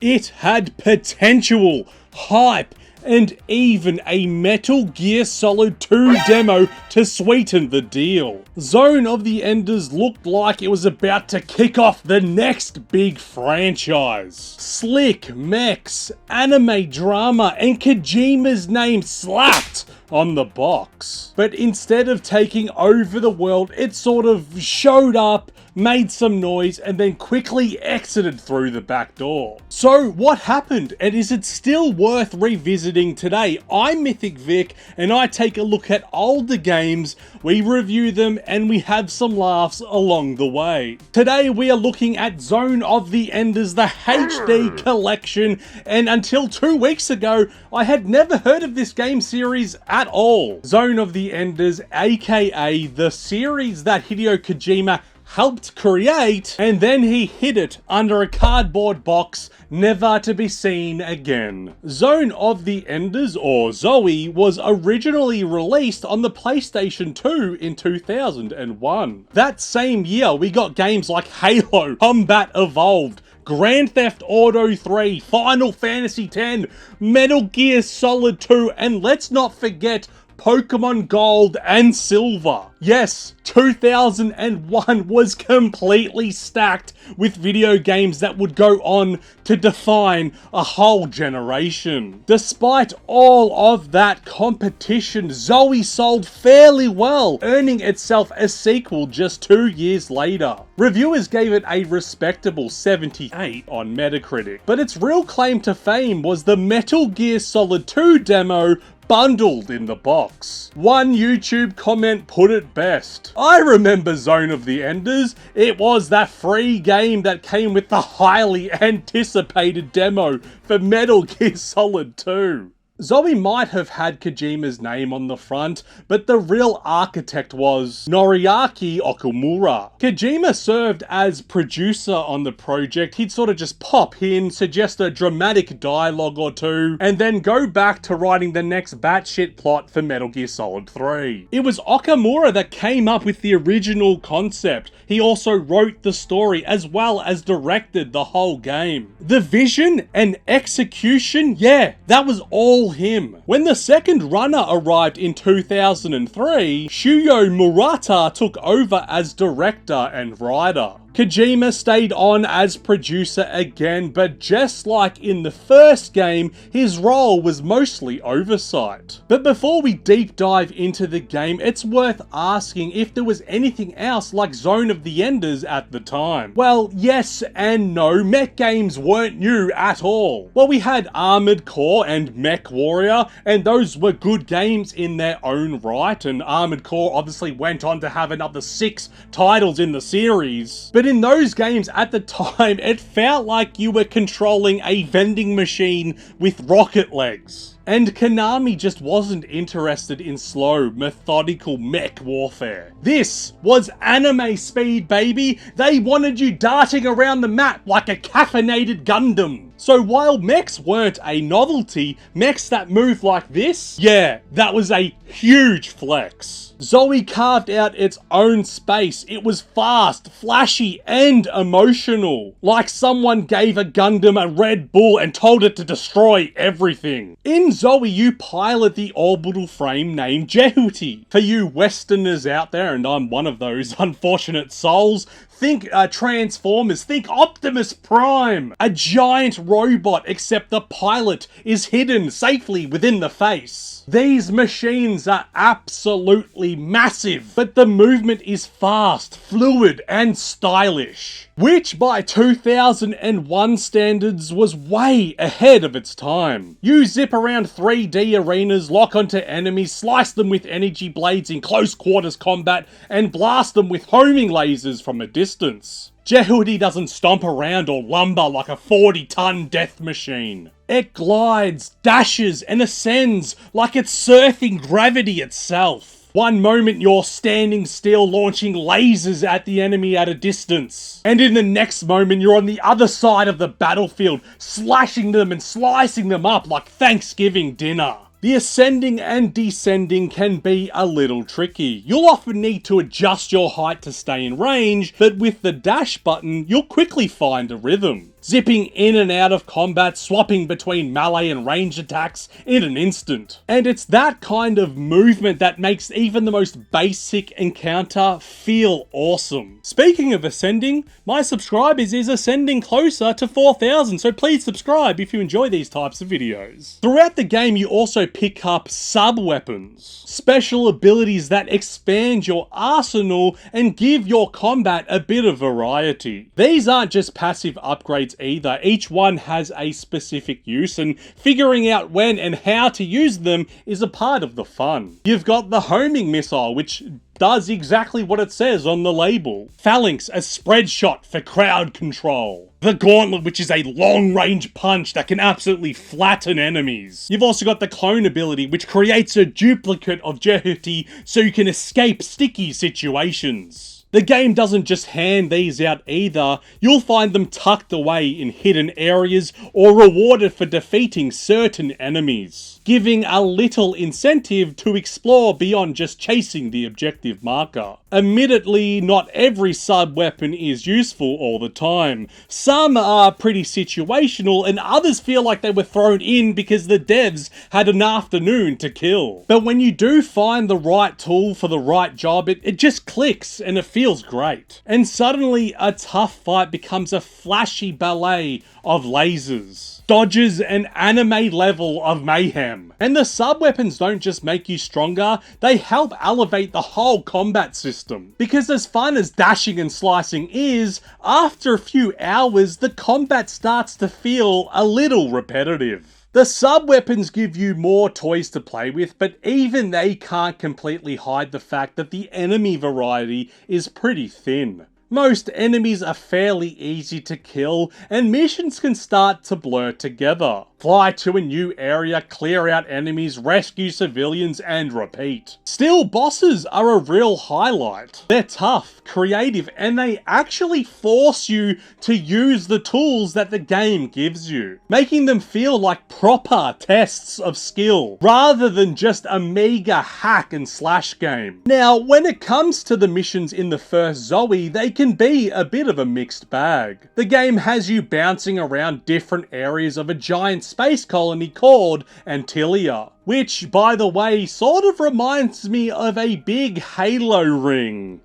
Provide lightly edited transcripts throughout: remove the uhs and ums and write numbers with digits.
It had potential, hype, and even a Metal Gear Solid 2 demo to sweeten the deal. Zone of the Enders looked like it was about to kick off the next big franchise. Slick mechs, anime drama, and Kojima's name slapped on the box. But instead of taking over the world, it sort of showed up, made some noise, and then quickly exited through the back door. So what happened, and is it still worth revisiting today? I'm Mythic Vic, and I take a look at older games, we review them, and we have some laughs along the way. Today we are looking at Zone of the Enders, the HD collection, and until 2 weeks ago, I had never heard of this game series at all. Zone of the Enders, aka the series that Hideo Kojima helped create, and then he hid it under a cardboard box, never to be seen again. Zone of the Enders, or Zoe, was originally released on the PlayStation 2 in 2001. That same year, we got games like Halo, Combat Evolved, Grand Theft Auto 3, Final Fantasy X, Metal Gear Solid 2, and let's not forget Pokemon Gold and Silver. Yes, 2001 was completely stacked with video games that would go on to define a whole generation. Despite all of that competition, Zoe sold fairly well, earning itself a sequel just 2 years later. Reviewers gave it a respectable 78 on Metacritic, but its real claim to fame was the Metal Gear Solid 2 demo bundled in the box. One YouTube comment put it best. I remember Zone of the Enders. It was that free game that came with the highly anticipated demo for Metal Gear Solid 2. Zoe might have had Kojima's name on the front, but the real architect was Noriaki Okumura. Kojima served as producer on the project. He'd sort of just pop in, suggest a dramatic dialogue or two, and then go back to writing the next batshit plot for Metal Gear Solid 3. It was Okumura that came up with the original concept. He also wrote the story as well as directed the whole game. The vision and execution, yeah, that was all him. When the second runner arrived in 2003, Shuyo Murata took over as director and writer. Kojima stayed on as producer again, but just like in the first game, his role was mostly oversight. But before we deep dive into the game, it's worth asking if there was anything else like Zone of the Enders at the time. Well, yes and no, mech games weren't new at all. Well, we had Armored Core and Mech Warrior, and those were good games in their own right, and Armored Core obviously went on to have another 6 titles in the series. But in those games at the time, it felt like you were controlling a vending machine with rocket legs. And Konami just wasn't interested in slow, methodical mech warfare. This was anime speed, baby. They wanted you darting around the map like a caffeinated Gundam. So while mechs weren't a novelty, mechs that moved like this, yeah, that was a huge flex. Zoe carved out its own space. It was fast, flashy, and emotional. Like someone gave a Gundam a Red Bull and told it to destroy everything. In Zoe, you pilot the orbital frame named Jehuti. For you Westerners out there, and I'm one of those unfortunate souls, think Transformers, think Optimus Prime. A giant robot, except the pilot is hidden safely within the face. These machines are absolutely massive, but the movement is fast, fluid, and stylish. Which by 2001 standards was way ahead of its time. You zip around 3D arenas, lock onto enemies, slice them with energy blades in close quarters combat, and blast them with homing lasers from a distance. Jehuti doesn't stomp around or lumber like a 40-ton death machine. It glides, dashes, and ascends like it's surfing gravity itself. One moment you're standing still launching lasers at the enemy at a distance. And in the next moment you're on the other side of the battlefield, slashing them and slicing them up like Thanksgiving dinner. The ascending and descending can be a little tricky. You'll often need to adjust your height to stay in range, but with the dash button, you'll quickly find a rhythm. zipping in and out of combat, swapping between melee and ranged attacks in an instant. And it's that kind of movement that makes even the most basic encounter feel awesome. Speaking of ascending, my subscribers is ascending closer to 4,000, so please subscribe if you enjoy these types of videos. Throughout the game, you also pick up sub-weapons, special abilities that expand your arsenal and give your combat a bit of variety. These aren't just passive upgrades either. Each one has a specific use, and figuring out when and how to use them is a part of the fun. You've got the homing missile, which does exactly what it says on the label. Phalanx, a spread shot for crowd control. The Gauntlet, which is a long-range punch that can absolutely flatten enemies. You've also got the Clone ability, which creates a duplicate of Jehuti so you can escape sticky situations. The game doesn't just hand these out either. You'll find them tucked away in hidden areas or rewarded for defeating certain enemies, giving a little incentive to explore beyond just chasing the objective marker. Admittedly, not every sub-weapon is useful all the time. Some are pretty situational, and others feel like they were thrown in because the devs had an afternoon to kill. But when you do find the right tool for the right job, it just clicks and it feels great. And suddenly, a tough fight becomes a flashy ballet of lasers, dodges, and anime level of mayhem. And the sub-weapons don't just make you stronger, they help elevate the whole combat system. Because as fun as dashing and slicing is, after a few hours, the combat starts to feel a little repetitive. The sub-weapons give you more toys to play with, but even they can't completely hide the fact that the enemy variety is pretty thin. Most enemies are fairly easy to kill, and missions can start to blur together. Fly to a new area, clear out enemies, rescue civilians, and repeat. Still, bosses are a real highlight. They're tough, creative, and they actually force you to use the tools that the game gives you, making them feel like proper tests of skill, rather than just a meager hack and slash game. Now, when it comes to the missions in the first Zoe, they can be a bit of a mixed bag. The game has you bouncing around different areas of a giant space colony called Antilia, which, by the way, sort of reminds me of a big Halo ring.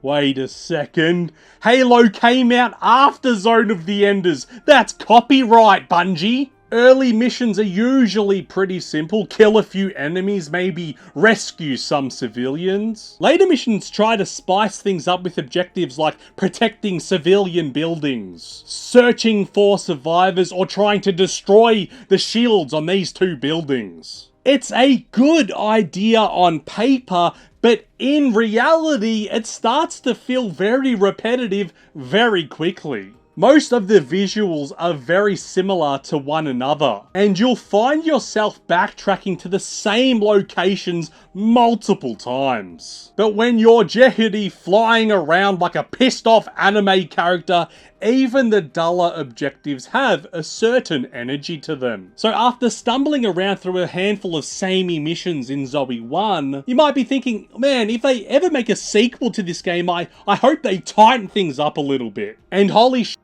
Wait a second. Halo came out after Zone of the Enders. That's copyright, Bungie. Early missions are usually pretty simple. Kill a few enemies, maybe rescue some civilians. Later missions try to spice things up with objectives like protecting civilian buildings, searching for survivors, or trying to destroy the shields on these two buildings. It's a good idea on paper, but in reality, it starts to feel very repetitive very quickly. Most of the visuals are very similar to one another, and you'll find yourself backtracking to the same locations multiple times. But when you're Jehuti flying around like a pissed off anime character, even the duller objectives have a certain energy to them. So after stumbling around through a handful of samey missions in Zoe 1, you might be thinking, man, if they ever make a sequel to this game, I hope they tighten things up a little bit. And holy sh*,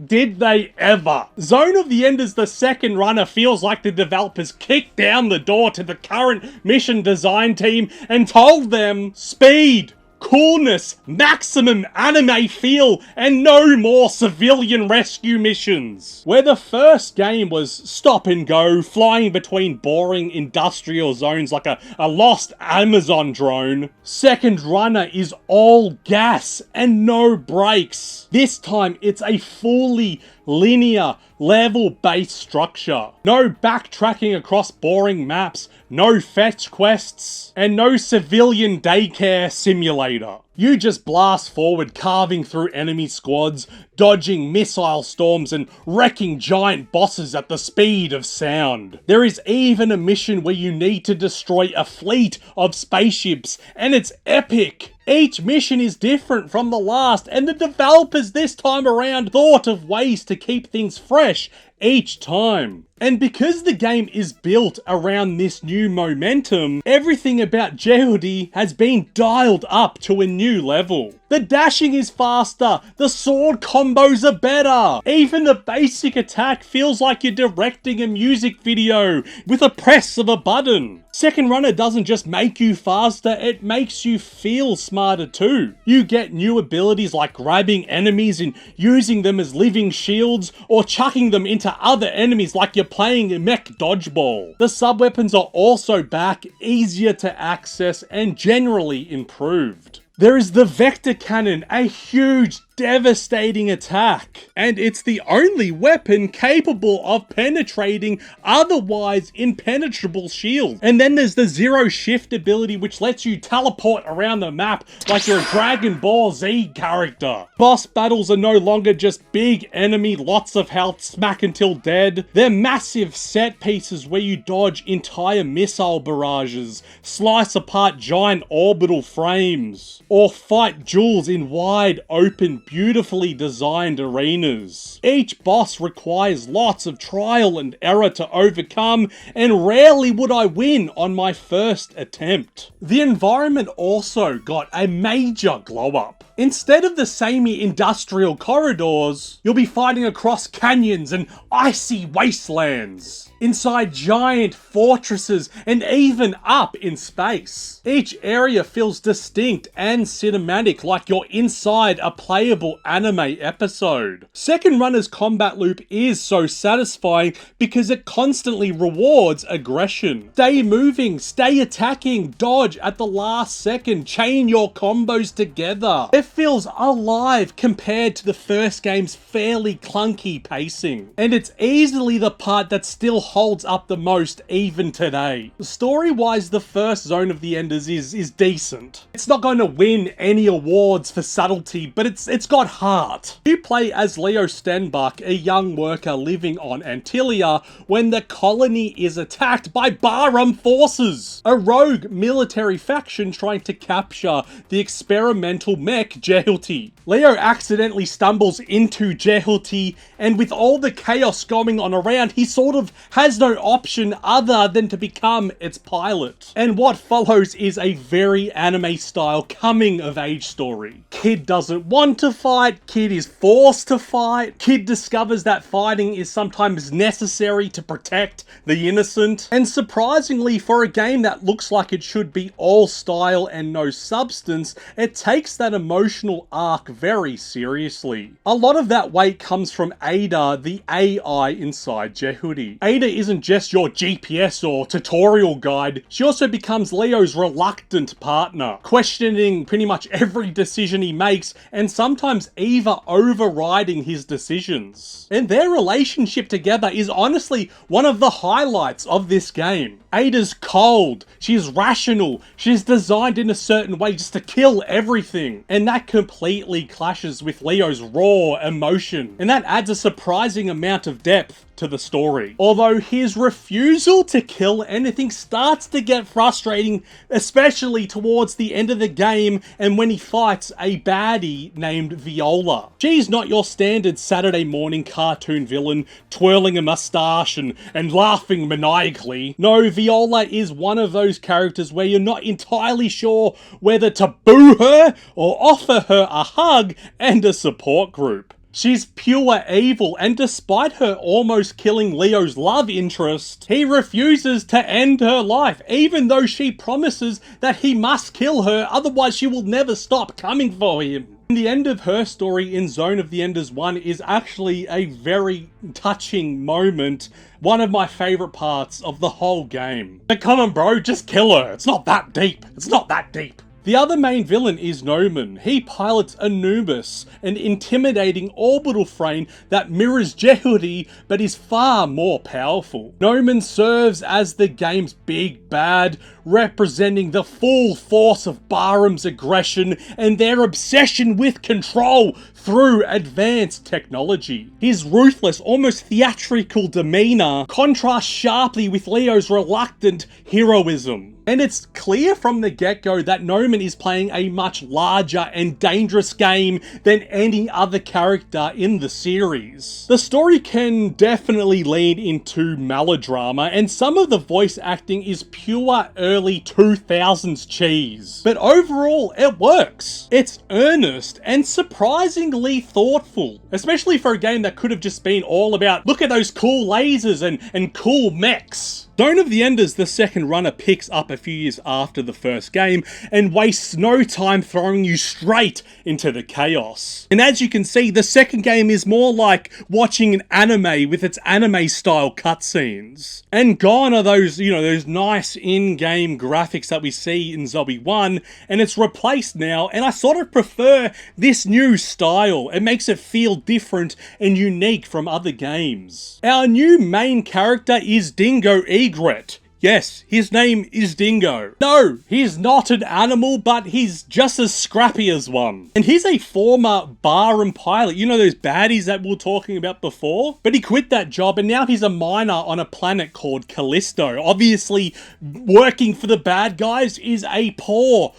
did they ever? Zone of the Enders, the second runner, feels like the developers kicked down the door to the current mission design team and told them, speed, coolness, maximum anime feel, and no more civilian rescue missions. Where the first game was stop and go, flying between boring industrial zones like a lost Amazon drone, Second Runner is all gas and no brakes. This time it's a fully linear, level-based structure. No backtracking across boring maps, no fetch quests, and no civilian daycare simulator. You just blast forward, carving through enemy squads, dodging missile storms, and wrecking giant bosses at the speed of sound. There is even a mission where you need to destroy a fleet of spaceships, and it's epic. Each mission is different from the last, and the developers this time around thought of ways to keep things fresh each time. And because the game is built around this new momentum, everything about Jehudi has been dialed up to a new level. The dashing is faster, the sword combos are better, even the basic attack feels like you're directing a music video with a press of a button. Second Runner doesn't just make you faster, it makes you feel smarter too. You get new abilities like grabbing enemies and using them as living shields, or chucking them into other enemies like you're playing mech dodgeball. The sub-weapons are also back, easier to access, and generally improved. There is the Vector Cannon, a huge, devastating attack, and it's the only weapon capable of penetrating otherwise impenetrable shields. And then there's the Zero Shift ability, which lets you teleport around the map like you're a Dragon Ball Z character. Boss battles are no longer just big enemy, lots of health, smack until dead. They're massive set pieces where you dodge entire missile barrages, slice apart giant orbital frames, or fight duels in wide open, beautifully designed arenas. Each boss requires lots of trial and error to overcome, and rarely would I win on my first attempt. The environment also got a major glow up. Instead of the samey industrial corridors, you'll be fighting across canyons and icy wastelands, inside giant fortresses, and even up in space. Each area feels distinct and cinematic, like you're inside a playable anime episode. Second Runner's combat loop is so satisfying because it constantly rewards aggression. Stay moving, stay attacking, dodge at the last second, chain your combos together. It feels alive compared to the first game's fairly clunky pacing. And it's easily the part that still holds up the most even today. Story-wise, the first Zone of the Enders is decent. It's not going to win any awards for subtlety, but it's got heart. You play as Leo Stenbach, a young worker living on Antilia, when the colony is attacked by Bahram forces, a rogue military faction trying to capture the experimental mech Jehudi. Leo accidentally stumbles into Jehudi, and with all the chaos going on around, he sort of has no option other than to become its pilot. And what follows is a very anime-style coming-of-age story. Kid doesn't want to fight, kid is forced to fight, kid discovers that fighting is sometimes necessary to protect the innocent, and surprisingly, for a game that looks like it should be all style and no substance, it takes that emotional arc very seriously. A lot of that weight comes from Ada, the AI inside Jehudi. Ada isn't just your GPS or tutorial guide, she also becomes Leo's reluctant partner, questioning pretty much every decision he makes, and sometimes even overriding his decisions. And their relationship together is honestly one of the highlights of this game. Ada's cold, she's rational, she's designed in a certain way just to kill everything, and that completely clashes with Leo's raw emotion, and that adds a surprising amount of depth to the story. Although his refusal to kill anything starts to get frustrating, especially towards the end of the game and when he fights a baddie named Viola. She's not your standard Saturday morning cartoon villain twirling a mustache and laughing maniacally. No, Viola is one of those characters where you're not entirely sure whether to boo her or offer her a hug and a support group. She's pure evil, and despite her almost killing Leo's love interest, he refuses to end her life, even though she promises that he must kill her, otherwise she will never stop coming for him. The end of her story in Zone of the Enders 1 is actually a very touching moment, one of my favourite parts of the whole game. But come on bro, just kill her, it's not that deep, it's not that deep. The other main villain is Noman. He pilots Anubis, an intimidating orbital frame that mirrors Jehudi but is far more powerful. Noman serves as the game's big bad, representing the full force of Bahram's aggression and their obsession with control through advanced technology. His ruthless, almost theatrical demeanor contrasts sharply with Leo's reluctant heroism. And it's clear from the get-go that Noman is playing a much larger and dangerous game than any other character in the series. The story can definitely lean into melodrama, and some of the voice acting is pure early 2000s cheese. But overall, it works. It's earnest and surprisingly thoughtful, especially for a game that could have just been all about, look at those cool lasers and cool mechs. Zone of the Enders, the second runner, picks up a few years after the first game and wastes no time throwing you straight into the chaos. And as you can see, the second game is more like watching an anime with its anime style cutscenes. And gone are those, those nice in-game graphics that we see in Zombie 1, and it's replaced now, and I sort of prefer this new style. It makes it feel different and unique from other games. Our new main character is Dingo Egret. Yes, his name is Dingo. No, he's not an animal, but he's just as scrappy as one. And he's a former barroom pilot. You know those baddies that we were talking about before? But he quit that job and now he's a miner on a planet called Callisto. Obviously, working for the bad guys is a poor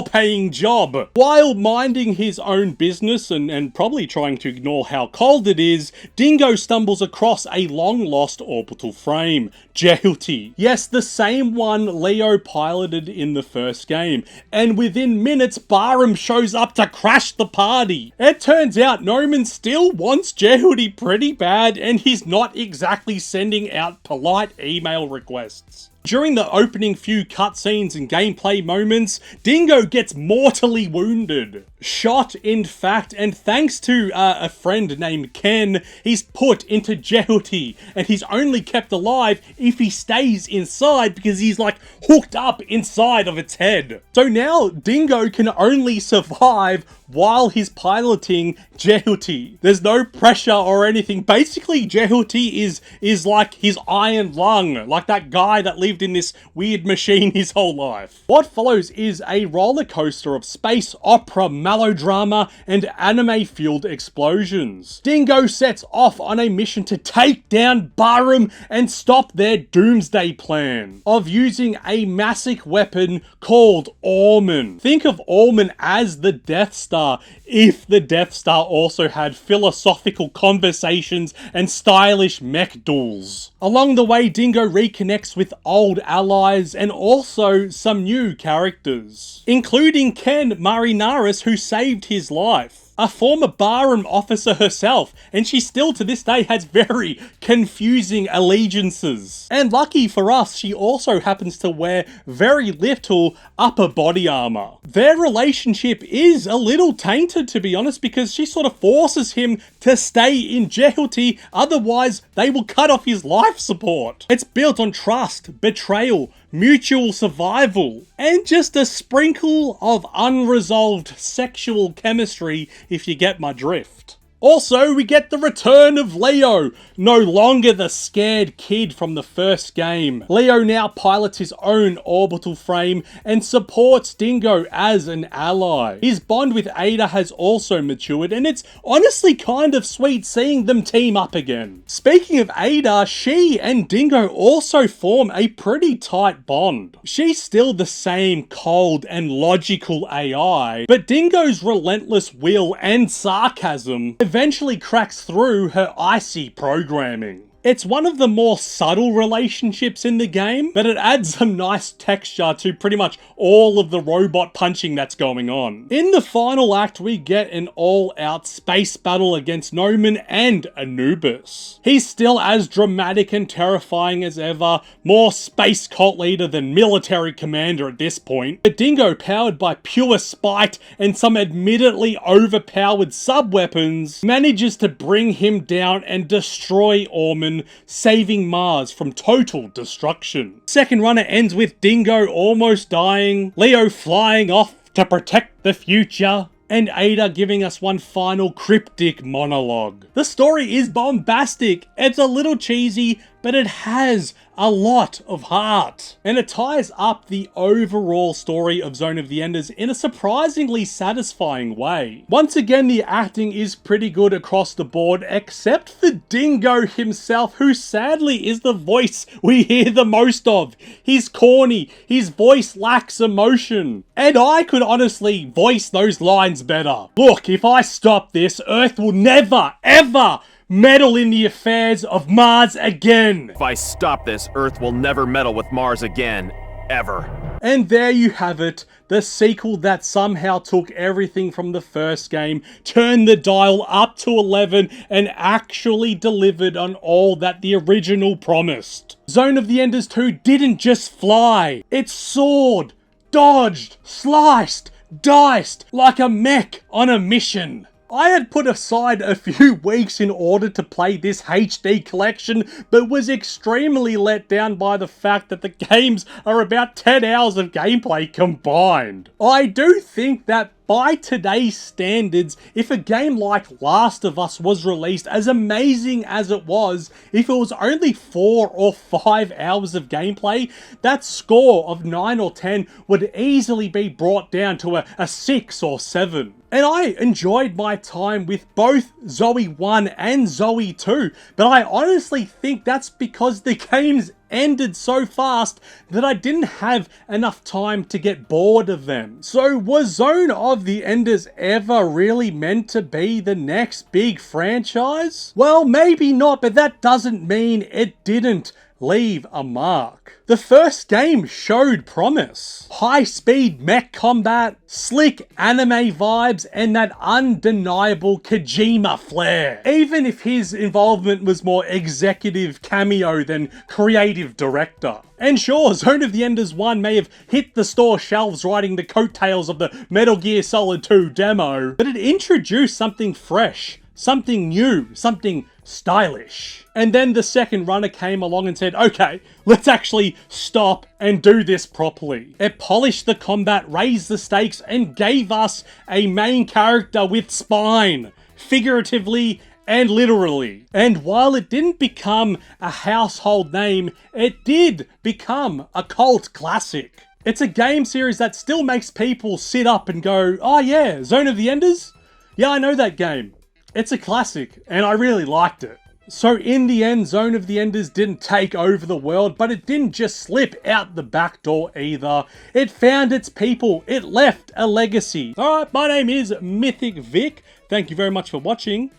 paying job. While minding his own business and probably trying to ignore how cold it is, Dingo stumbles across a long lost orbital frame, Jehuti. Yes, the same one Leo piloted in the first game. And within minutes, Barham shows up to crash the party. It turns out Noman still wants Jehuti pretty bad, and he's not exactly sending out polite email requests. During the opening few cutscenes and gameplay moments, Dingo gets mortally wounded. Shot, in fact, and thanks to a friend named Ken, he's put into Jehuti, and he's only kept alive if he stays inside because he's like hooked up inside of its head. So now Dingo can only survive while he's piloting Jehuti. There's no pressure or anything. Basically, Jehuti is like his iron lung, like that guy that lived in this weird machine his whole life. What follows is a roller coaster of space opera, melodrama, and anime-fueled explosions. Dingo sets off on a mission to take down Barham and stop their doomsday plan of using a massive weapon called Orman. Think of Orman as the Death Star, if the Death Star also had philosophical conversations and stylish mech duels. Along the way, Dingo reconnects with old allies and also some new characters, including Ken Marinaris, who saved his life. A former barroom officer herself, and she still to this day has very confusing allegiances. And lucky for us, she also happens to wear very little upper body armor. Their relationship is a little tainted, to be honest, because she sort of forces him to stay in Jehuti, otherwise they will cut off his life support. It's built on trust, betrayal, mutual survival, and just a sprinkle of unresolved sexual chemistry, if you get my drift. Also, we get the return of Leo, no longer the scared kid from the first game. Leo now pilots his own orbital frame and supports Dingo as an ally. His bond with Ada has also matured, and it's honestly kind of sweet seeing them team up again. Speaking of Ada, she and Dingo also form a pretty tight bond. She's still the same cold and logical AI, but Dingo's relentless will and sarcasm eventually cracks through her icy programming. It's one of the more subtle relationships in the game, but it adds some nice texture to pretty much all of the robot punching that's going on. In the final act, we get an all-out space battle against Noman and Anubis. He's still as dramatic and terrifying as ever, more space cult leader than military commander at this point. But Dingo, powered by pure spite and some admittedly overpowered sub-weapons, manages to bring him down and destroy Orman, saving Mars from total destruction. Second runner ends with Dingo almost dying, Leo flying off to protect the future, and Ada giving us one final cryptic monologue. The story is bombastic, it's a little cheesy, but it has a lot of heart. And it ties up the overall story of Zone of the Enders in a surprisingly satisfying way. Once again, the acting is pretty good across the board, except for Dingo himself, who sadly is the voice we hear the most of. He's corny, his voice lacks emotion, and I could honestly voice those lines better. Look, if I stop this, Earth will never, ever meddle in the affairs of Mars again. If I stop this, Earth will never meddle with Mars again. Ever. And there you have it, the sequel that somehow took everything from the first game, turned the dial up to 11, and actually delivered on all that the original promised. Zone of the Enders 2 didn't just fly, it soared, dodged, sliced, diced like a mech on a mission. I had put aside a few weeks in order to play this HD collection, but was extremely let down by the fact that the games are about 10 hours of gameplay combined. I do think that by today's standards, if a game like Last of Us was released, as amazing as it was, if it was only 4 or 5 hours of gameplay, that score of 9 or 10 would easily be brought down to a 6 or 7. And I enjoyed my time with both Zoe 1 and Zoe 2, but I honestly think that's because the games ended so fast that I didn't have enough time to get bored of them. So was Zone of the Enders ever really meant to be the next big franchise? Well, maybe not, but that doesn't mean it didn't leave a mark. The first game showed promise. High-speed mech combat, slick anime vibes, and that undeniable Kojima flair. Even if his involvement was more executive cameo than creative director. And sure, Zone of the Enders 1 may have hit the store shelves riding the coattails of the Metal Gear Solid 2 demo, but it introduced something fresh, something new, something stylish. And then the second runner came along and said, okay, let's actually stop and do this properly. It polished the combat, raised the stakes, and gave us a main character with spine, figuratively and literally. And while it didn't become a household name, it did become a cult classic. It's a game series that still makes people sit up and go, oh yeah, Zone of the Enders? Yeah, I know that game. It's a classic, and I really liked it. So in the end, Zone of the Enders didn't take over the world, but it didn't just slip out the back door either. It found its people. It left a legacy. Alright, my name is Mythic Vic. Thank you very much for watching.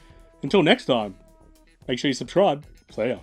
Until next time, make sure you subscribe. See ya.